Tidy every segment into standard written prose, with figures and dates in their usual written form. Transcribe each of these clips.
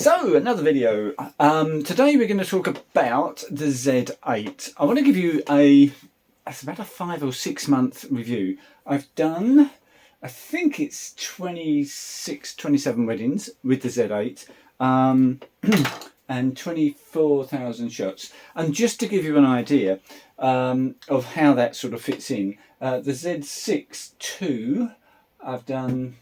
So, another video. Today we're going to talk about the Z8. I want to give you it's about a 5 or 6 month review. I've done, I think it's 26, 27 weddings with the Z8 and 24,000 shots. And just to give you an idea of how that sort of fits in, the Z6 II, I've done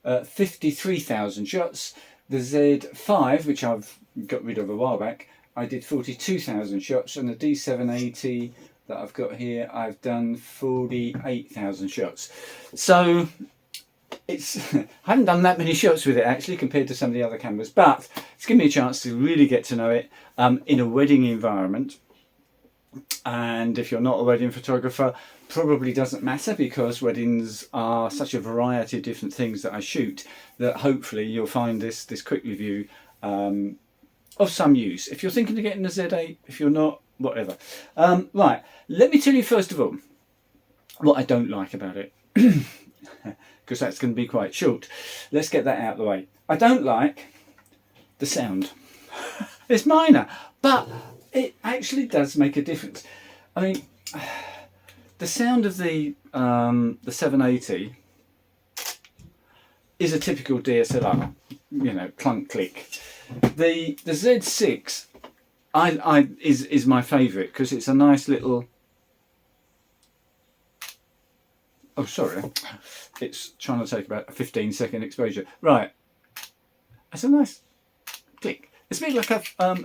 53,000 shots. The Z5, which I've got rid of a while back, I did 42,000 shots, and the D780 that I've got here, I've done 48,000 shots. So it's I haven't done that many shots with it actually compared to some of the other cameras, but it's given me a chance to really get to know it in a wedding environment. And if you're not a wedding photographer, probably doesn't matter, because weddings are such a variety of different things that I shoot, that hopefully you'll find this quick review of some use. If you're thinking of getting the Z8, if you're not, whatever. Right, let me tell you first of all what I don't like about it, because that's going to be quite short. Let's get that out of the way. I don't like the sound. It's minor, but it actually does make a difference. I mean, the sound of the 780 is a typical DSLR, you know, clunk click. The Z6 is my favourite, because it's a nice little. Oh, sorry, it's trying to take about a 15-second exposure. Right, it's a nice click. It's a bit like a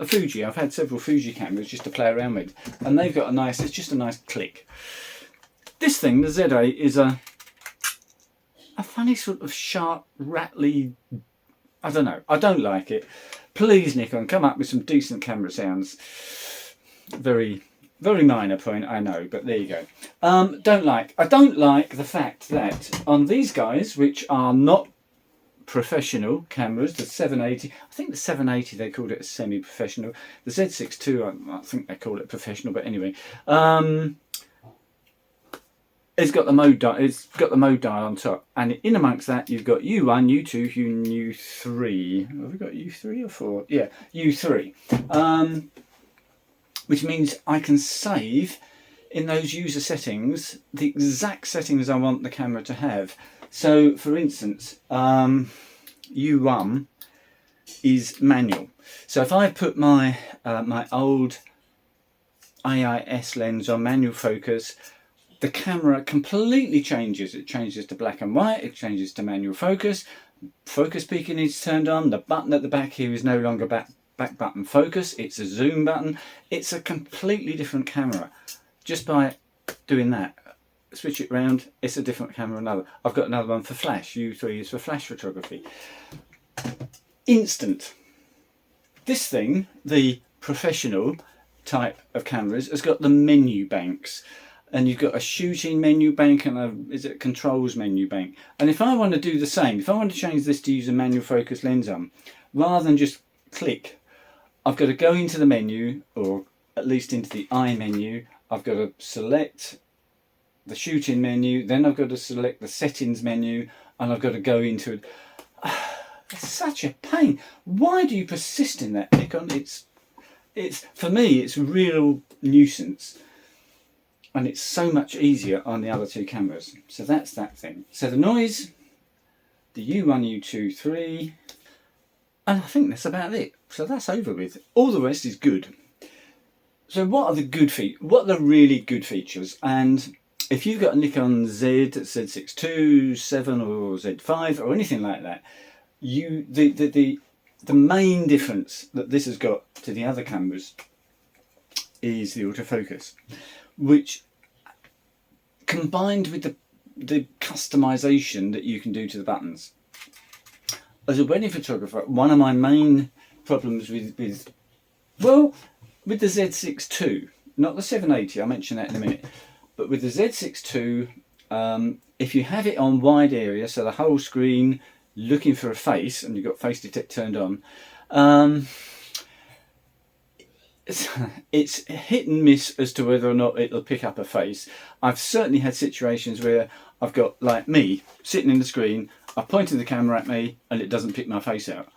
Fuji. I've had several Fuji cameras just to play around with, and they've got a nice, it's just a nice click. This thing, the Z8, is a funny sort of sharp, rattly, I don't know. I don't like it. Please, Nikon, come up with some decent camera sounds. Very, very minor point, I know, but there you go. I don't like the fact that on these guys, which are not professional cameras, the 780, I think the 780 they called it a semi-professional. The Z6 II, I think they call it professional, but anyway, it's got the mode dial on top, and in amongst that you've got U1, U2, U3. Have we got U3 or 4? Yeah, U3. Which means I can save in those user settings the exact settings I want the camera to have. So, for instance, U1 is manual. So if I put my my old AIS lens on manual focus, the camera completely changes. It changes to black and white, it changes to manual focus, focus peaking is turned on, the button at the back here is no longer back button focus, it's a zoom button. It's a completely different camera. Just by doing that, switch it round, it's a different camera. Another, I've got another one for flash. U3 is for flash photography. Instant. This thing, the professional type of cameras, has got the menu banks. And you've got a shooting menu bank and a controls menu bank. And if I want to do the same, if I want to change this to use a manual focus lens on, rather than just click, I've got to go into the menu, or at least into the I menu. I've got to select the shooting menu, then I've got to select the settings menu, and I've got to go into it. It's such a pain. Why do you persist in that, Nikon? It's for me, it's a real nuisance. And it's so much easier on the other two cameras. So that's that thing. So the noise, the U1, U2, 3, and I think that's about it. So that's over with. All the rest is good. So what are the good what are the really good features? And if you've got a Nikon Z, Z6 II, 7 or Z5 or anything like that, the main difference that this has got to the other cameras is the autofocus, which combined with the customization that you can do to the buttons. As a wedding photographer, one of my main problems with the Z6 II, not the 780, I'll mention that in a minute, but with the Z6 II, if you have it on wide area, so the whole screen looking for a face, and you've got face detect turned on, it's hit and miss as to whether or not it'll pick up a face. I've certainly had situations where I've got, like me, sitting in the screen, I pointed the camera at me and it doesn't pick my face out.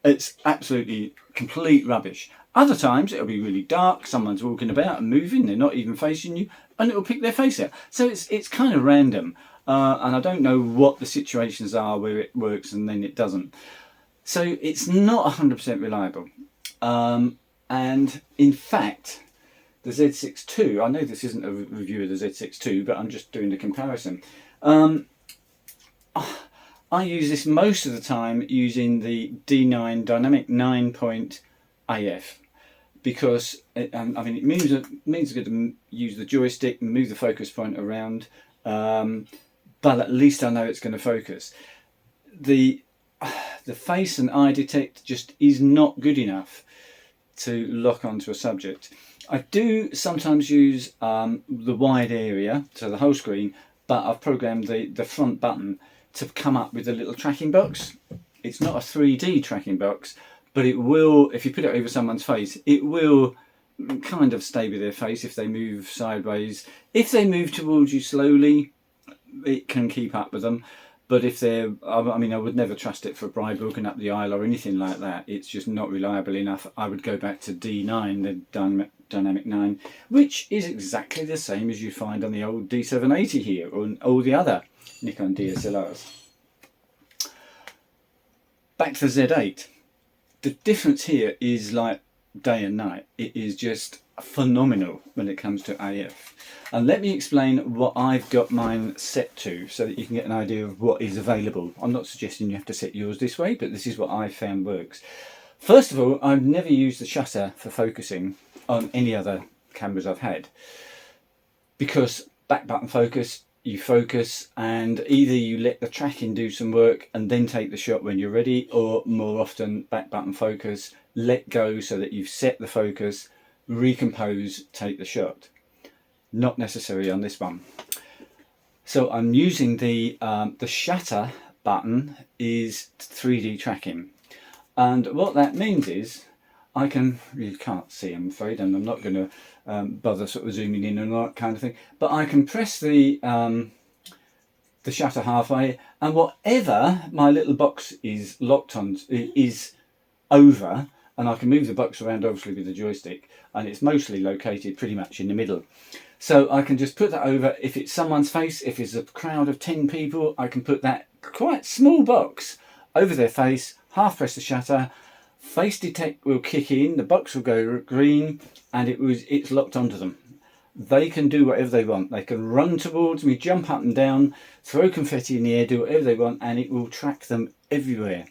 It's absolutely complete rubbish. Other times it'll be really dark, someone's walking about and moving, they're not even facing you, and it'll pick their face out. So it's kind of random, and I don't know what the situations are where it works and then it doesn't. So it's not 100% reliable. And in fact, the Z6 II, I know this isn't a review of the Z6 II, but I'm just doing the comparison. I use this most of the time using the D9 Dynamic 9-point-AF, because it means good to use the joystick and move the focus point around, but at least I know it's going to focus. The face and eye detect just is not good enough to lock onto a subject. I do sometimes use the wide area, so the whole screen, but I've programmed the front button to come up with a little tracking box. It's not a 3D tracking box, but it will, if you put it over someone's face, it will kind of stay with their face if they move sideways. If they move towards you slowly, it can keep up with them. But if they're, I would never trust it for a bride walking up the aisle or anything like that. It's just not reliable enough. I would go back to D9, the Dynamic 9, which is exactly the same as you find on the old D780 here, or all the other Nikon DSLRs. Back to the Z8. The difference here is like day and night. It is just phenomenal when it comes to AF. And let me explain what I've got mine set to so that you can get an idea of what is available. I'm not suggesting you have to set yours this way, but this is what I found works. First of all, I've never used the shutter for focusing on any other cameras I've had, because back button focus, you focus, and either you let the tracking do some work and then take the shot when you're ready, or more often back button focus, let go so that you've set the focus, recompose, take the shot. Not necessary on this one. So I'm using the shutter button is 3D tracking, and what that means is I can, you can't see I'm afraid, and I'm not going to bother sort of zooming in and that kind of thing, but I can press the shutter halfway, and whatever my little box is locked on is over, and I can move the box around obviously with the joystick, and it's mostly located pretty much in the middle. So I can just put that over. If it's someone's face, if it's a crowd of 10 people, I can put that quite small box over their face, half press the shutter, face detect will kick in, the box will go green, and it's locked onto them. They can do whatever they want. They can run towards me, jump up and down, throw confetti in the air, do whatever they want, and it will track them everywhere.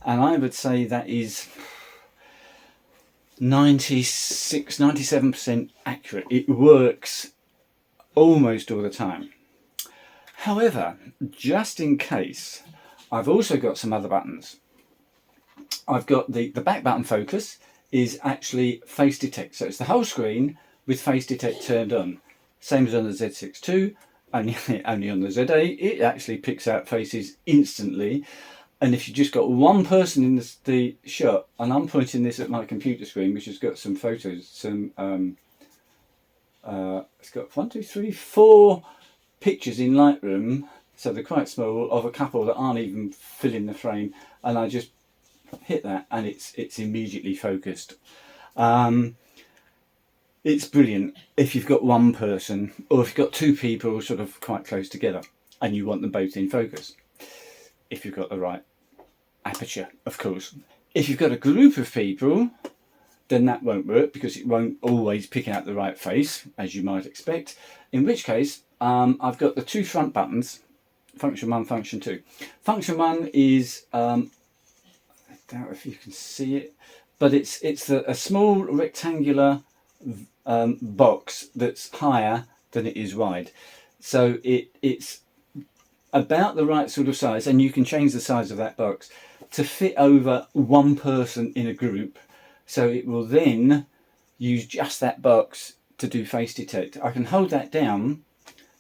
And I would say that is 96-97% accurate. It works almost all the time. However, just in case, I've also got some other buttons. I've got the back button focus is actually face detect, so it's the whole screen with face detect turned on, same as on the Z6 II, only on the Z8 it actually picks out faces instantly. And if you just got one person in the shot, and I'm pointing this at my computer screen, which has got some photos, it's got 1, 2, 3, 4 pictures in Lightroom, so they're quite small, of a couple that aren't even filling the frame, and I just hit that and it's immediately focused. It's brilliant if you've got one person, or if you've got two people sort of quite close together and you want them both in focus, if you've got the right aperture, of course. If you've got a group of people, then that won't work, because it won't always pick out the right face, as you might expect, in which case I've got the two front buttons, function 1, function 2. Function 1 is I doubt if you can see it, but it's a small rectangular box that's higher than it is wide, so it's about the right sort of size, and you can change the size of that box to fit over one person in a group, so it will then use just that box to do face detect. I can hold that down,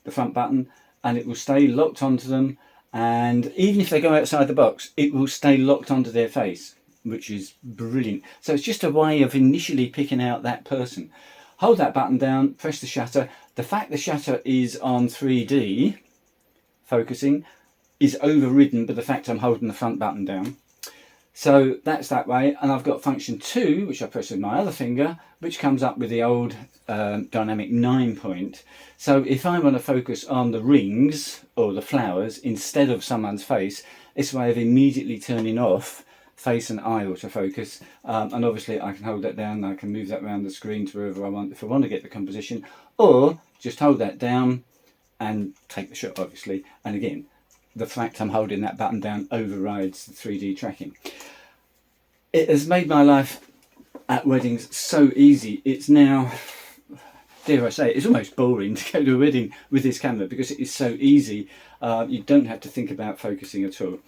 the front button, and it will stay locked onto them, and even if they go outside the box, it will stay locked onto their face, which is brilliant. So it's just a way of initially picking out that person. Hold that button down, press the shutter. The fact the shutter is on 3D focusing is overridden by the fact I'm holding the front button down. So that's that way, and I've got function 2, which I press with my other finger, which comes up with the old dynamic 9 point. So if I want to focus on the rings or the flowers instead of someone's face, it's a way of immediately turning off face and eye autofocus, and obviously I can hold that down, I can move that around the screen to wherever I want if I want to get the composition, or just hold that down and take the shot, obviously. And again, the fact I'm holding that button down overrides the 3D tracking. It has made my life at weddings so easy. It's now, dare I say, it's almost boring to go to a wedding with this camera because it is so easy. You don't have to think about focusing at all.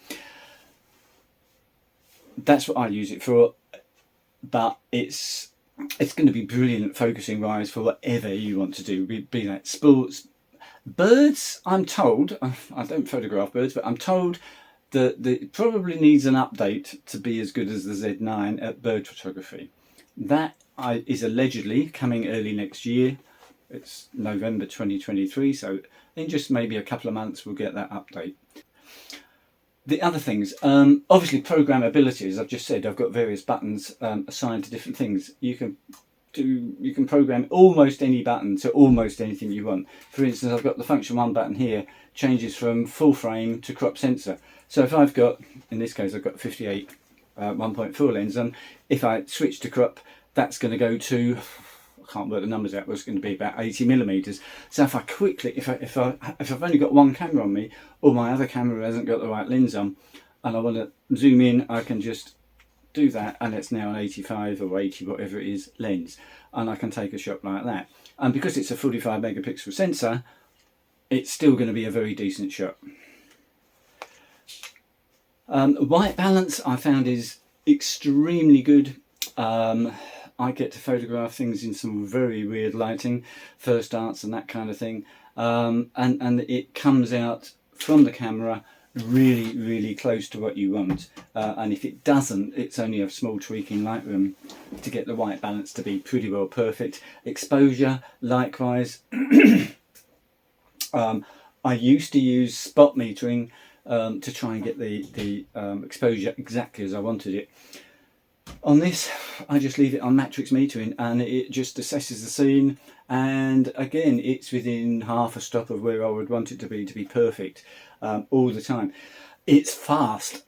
That's what I use it for, but it's going to be brilliant focusing wise for whatever you want to do, be that sports. Birds, I'm told, I don't photograph birds, but I'm told that it probably needs an update to be as good as the Z9 at bird photography. That is allegedly coming early next year. It's November 2023, so in just maybe a couple of months we'll get that update. The other things, obviously programmability, as I've just said, I've got various buttons assigned to different things. You can program almost any button to almost anything you want. For instance, I've got the function 1 button here, changes from full frame to crop sensor. So if I've got, in this case I've got 58 1.4 lens, and if I switch to crop, that's going to go to, I can't work the numbers out, but it's going to be about 80mm. So if I quickly, if I've only got one camera on me, or my other camera hasn't got the right lens on, and I want to zoom in, I can just do that, and it's now an 85 or 80, whatever it is, lens, and I can take a shot like that. And because it's a 45 megapixel sensor, it's still going to be a very decent shot. White balance I found is extremely good. I get to photograph things in some very weird lighting, first arts and that kind of thing, and it comes out from the camera really close to what you want, and if it doesn't, it's only a small tweak in Lightroom to get the white balance to be pretty well perfect. Exposure, likewise. I used to use spot metering to try and get the exposure exactly as I wanted it. On this, I just leave it on matrix metering, and it just assesses the scene, and again it's within half a stop of where I would want it to be perfect all the time. It's fast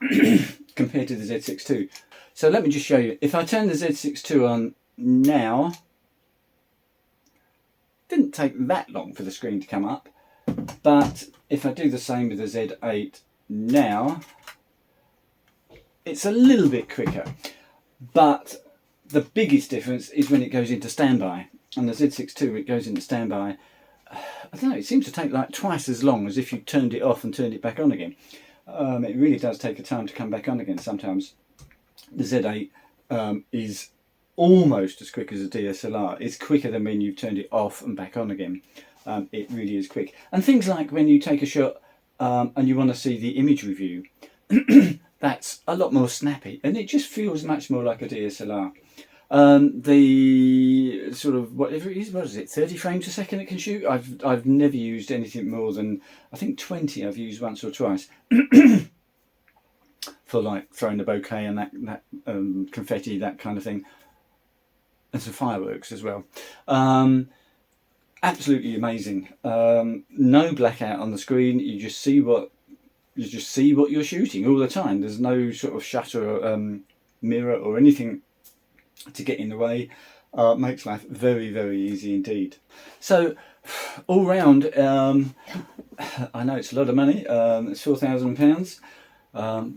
compared to the Z6 II. So let me just show you. If I turn the Z6 II on now, didn't take that long for the screen to come up, but if I do the same with the Z8 now, it's a little bit quicker. But the biggest difference is when it goes into standby. On the Z6 II, it goes into standby, I don't know, it seems to take like twice as long as if you turned it off and turned it back on again. It really does take a time to come back on again sometimes. The Z8 is almost as quick as a DSLR. It's quicker than when you've turned it off and back on again. It really is quick. And things like when you take a shot and you want to see the image review, that's a lot more snappy, and it just feels much more like a DSLR. The sort of whatever it is, what is it, 30 frames a second it can shoot? I've never used anything more than, I think 20 I've used once or twice for like throwing the bouquet and that confetti, that kind of thing, and some fireworks as well. Absolutely amazing. No blackout on the screen. You just see what you're shooting all the time. There's no sort of shutter or mirror or anything to get in the way. Makes life very easy indeed. So all round, I know it's a lot of money. It's £4,000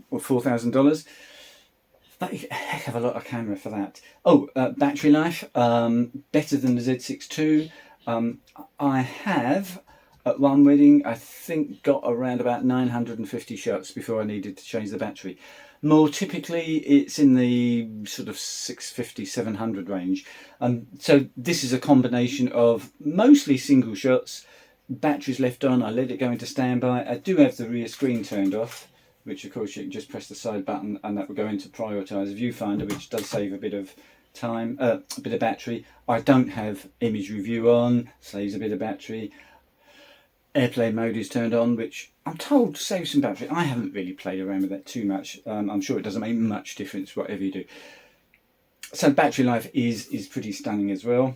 or $4,000. That is a heck of a lot of camera for that. Oh, battery life, better than the Z6 II. I have, at one wedding, I think got around about 950 shots before I needed to change the battery. More typically, it's in the sort of 650, 700 range. So this is a combination of mostly single shots, batteries left on, I let it go into standby. I do have the rear screen turned off, which of course you can just press the side button and that will go into prioritise viewfinder, which does save a bit of time, a bit of battery. I don't have image review on, saves a bit of battery. airplane mode is turned on, which I'm told saves some battery. I haven't really played around with that too much. I'm sure it doesn't make much difference whatever you do. So battery life is pretty stunning as well.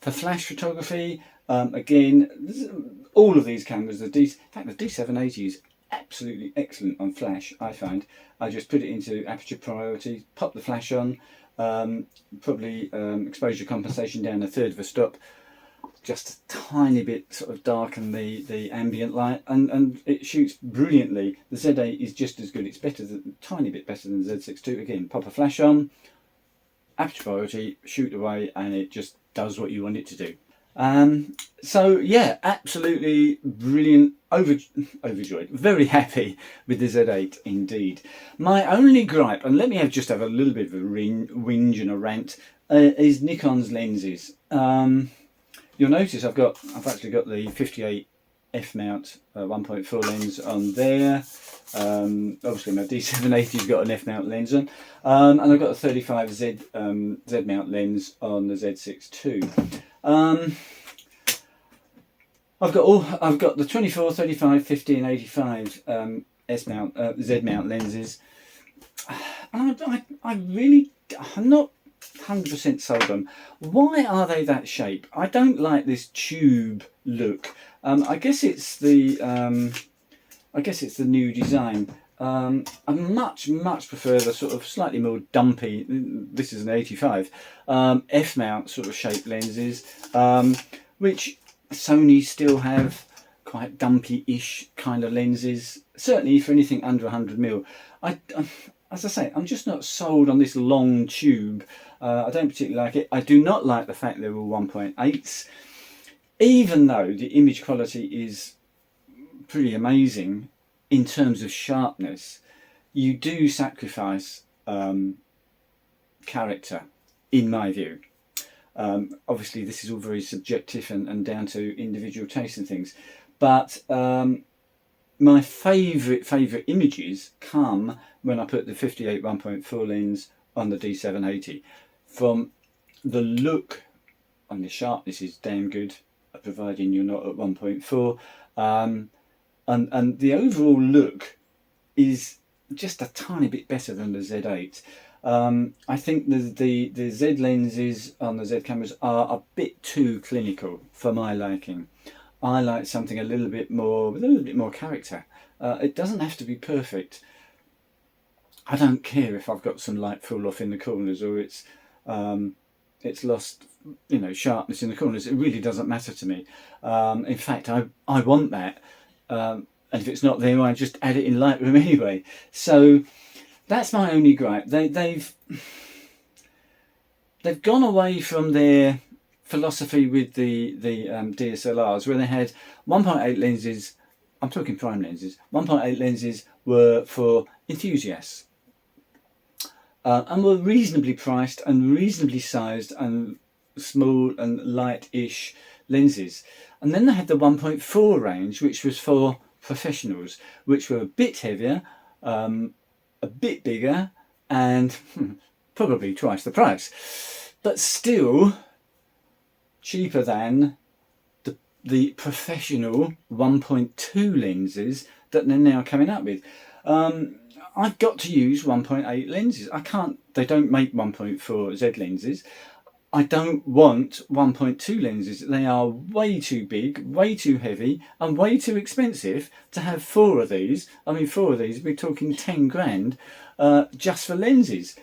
For flash photography, again, all of these cameras, in fact the D780 is absolutely excellent on flash, I find. I just put it into aperture priority, pop the flash on, probably exposure compensation down a third of a stop, just a tiny bit sort of darken the ambient light, and it shoots brilliantly. The Z8 is just as good. It's better, a tiny bit better than the Z6 II. Again, pop a flash on, aperture priority, shoot away, and it just does what you want it to do. So yeah, absolutely brilliant, overjoyed, very happy with the Z8 indeed. My only gripe, and let me just have a little bit of a whinge and a rant, is Nikon's lenses. You'll notice I've actually got the 58 f-mount 1.4 lens on there. Obviously my D780's got an f-mount lens on, and I've got a 35 Z mount lens on the Z6 II. I've got the 24, 35, 50 and 85 Z mount lenses, and I'm not 100% sold on. Why are they that shape? I don't like this tube look. I guess it's the new design. I much prefer the sort of slightly more dumpy, this is an 85, f-mount sort of shaped lenses, which Sony still have quite dumpy-ish kind of lenses, certainly for anything under 100mm. As I say, I'm just not sold on this long tube. I don't particularly like it. I do not like the fact they're all 1.8s, even though the image quality is pretty amazing in terms of sharpness. You do sacrifice character, in my view. Obviously this is all very subjective and down to individual taste and things, but my favourite images come when I put the 58 1.4 lens on the D780. From the look, and the sharpness is damn good, providing you're not at 1.4, and the overall look is just a tiny bit better than the Z8. I think the Z lenses on the Z cameras are a bit too clinical for my liking. I like something with a little bit more character. It doesn't have to be perfect. I don't care if I've got some light fall off in the corners, or it's lost, sharpness in the corners. It really doesn't matter to me. In fact, I want that. And if it's not there, I just add it in Lightroom anyway. So that's my only gripe. They've gone away from their philosophy with the DSLRs, where they had 1.8 lenses. I'm talking prime lenses. 1.8 lenses were for enthusiasts, and were reasonably priced and reasonably sized and small and light-ish lenses. And then they had the 1.4 range, which was for professionals, which were a bit heavier, a bit bigger, and probably twice the price, but still cheaper than the professional 1.2 lenses that they're now coming up with. I've got to use 1.8 lenses. They don't make 1.4 Z lenses. I don't want 1.2 lenses. They are way too big, way too heavy, and way too expensive to have 4 of these. I mean, 4 of these, we're talking 10 grand just for lenses.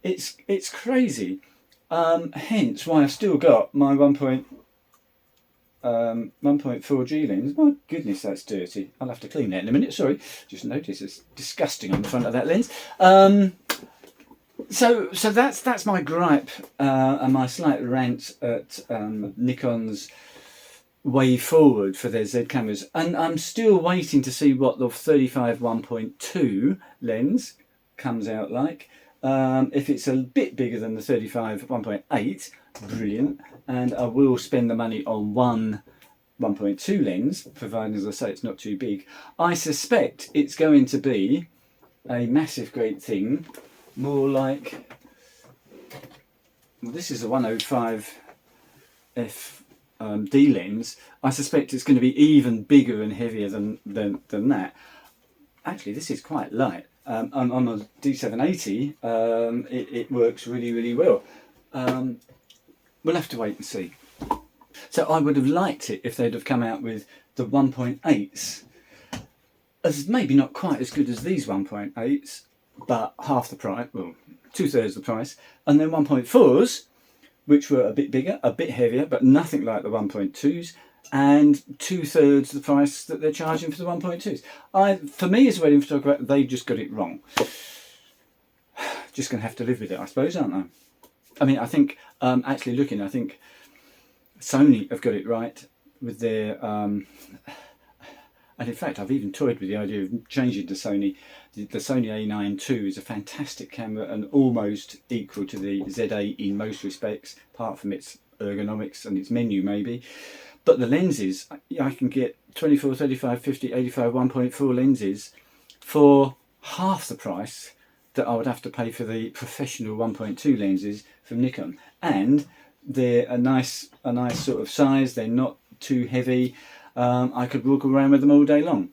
It's crazy. Hence why I've still got my 1.4G lens. My goodness, that's dirty. I'll have to clean that in a minute. Sorry, just noticed it's disgusting on the front of that lens. So that's my gripe and my slight rant at Nikon's way forward for their Z cameras. And I'm still waiting to see what the 35 1.2 lens comes out like. If it's a bit bigger than the 35 1.8, brilliant. And I will spend the money on one 1.2 lens, providing, as I say, it's not too big. I suspect it's going to be a massive great thing, more like, well, this is a 105 f D lens, I suspect it's going to be even bigger and heavier than that. Actually, this is quite light. On a D780, it works really well. We'll have to wait and see. So I would have liked it if they'd have come out with the 1.8s, as maybe not quite as good as these 1.8s, but half the price, well, 2/3 the price, and then 1.4s, which were a bit bigger, a bit heavier, but nothing like the 1.2s, and 2/3 the price that they're charging for the 1.2s. For me as a wedding photographer, they just got it wrong. Just going to have to live with it, I suppose, aren't I? I mean, I think, actually looking, I think Sony have got it right with their, and in fact I've even toyed with the idea of changing to Sony. The Sony A9 II is a fantastic camera and almost equal to the Z8 in most respects, apart from its ergonomics and its menu maybe. But the lenses, I can get 24, 35, 50, 85, 1.4 lenses for half the price that I would have to pay for the professional 1.2 lenses from Nikon, and they're a nice sort of size. They're not too heavy. I could walk around with them all day long.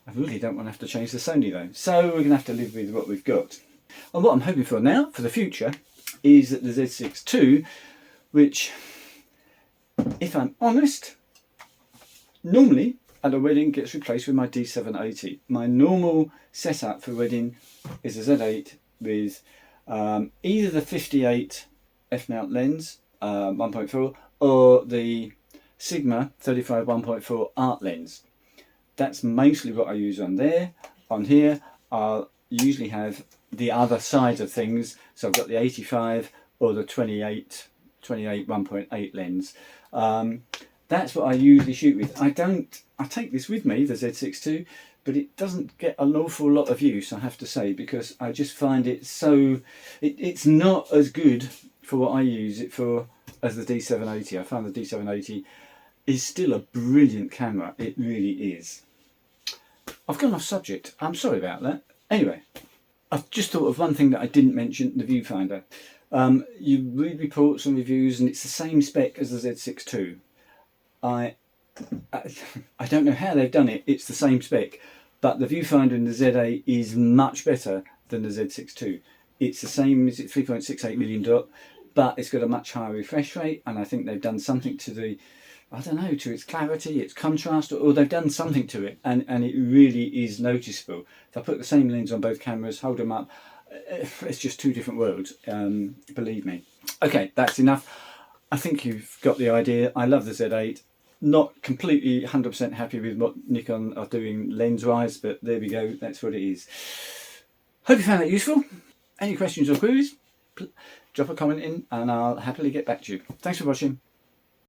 I really don't want to have to change the Sony though, so we're going to have to live with what we've got. And what I'm hoping for now, for the future, is that the Z6 II, which, if I'm honest, normally at a wedding gets replaced with my D780. My normal setup for a wedding is a Z8 with either the 58 f-mount lens, 1.4, or the Sigma 35 1.4 art lens. That's mostly what I use on there. On here, I'll usually have the other side of things. So I've got the 85 or the 28 1.8 lens. That's what I usually shoot with. I take this with me, the Z6 II, but it doesn't get an awful lot of use, I have to say, because I just find it so, it's not as good for what I use it for as the D780. I find the D780 is still a brilliant camera. It really is. I've gone off subject. I'm sorry about that. Anyway, I've just thought of one thing that I didn't mention, the viewfinder. You read reports and reviews and it's the same spec as the Z6 II. I don't know how they've done it. It's the same spec, but the viewfinder in the Z8 is much better than the Z6 II. It's the same, is it 3.68 million dot, but it's got a much higher refresh rate, and I think they've done something to the, I don't know, to its clarity, its contrast, or they've done something to it, and it really is noticeable. If I put the same lens on both cameras, hold them up, it's just two different worlds, believe me. Okay, that's enough. I think you've got the idea. I love the Z8. Not completely 100% happy with what Nikon are doing lens-wise, but there we go, that's what it is. Hope you found that useful. Any questions or queries, drop a comment in and I'll happily get back to you. Thanks for watching.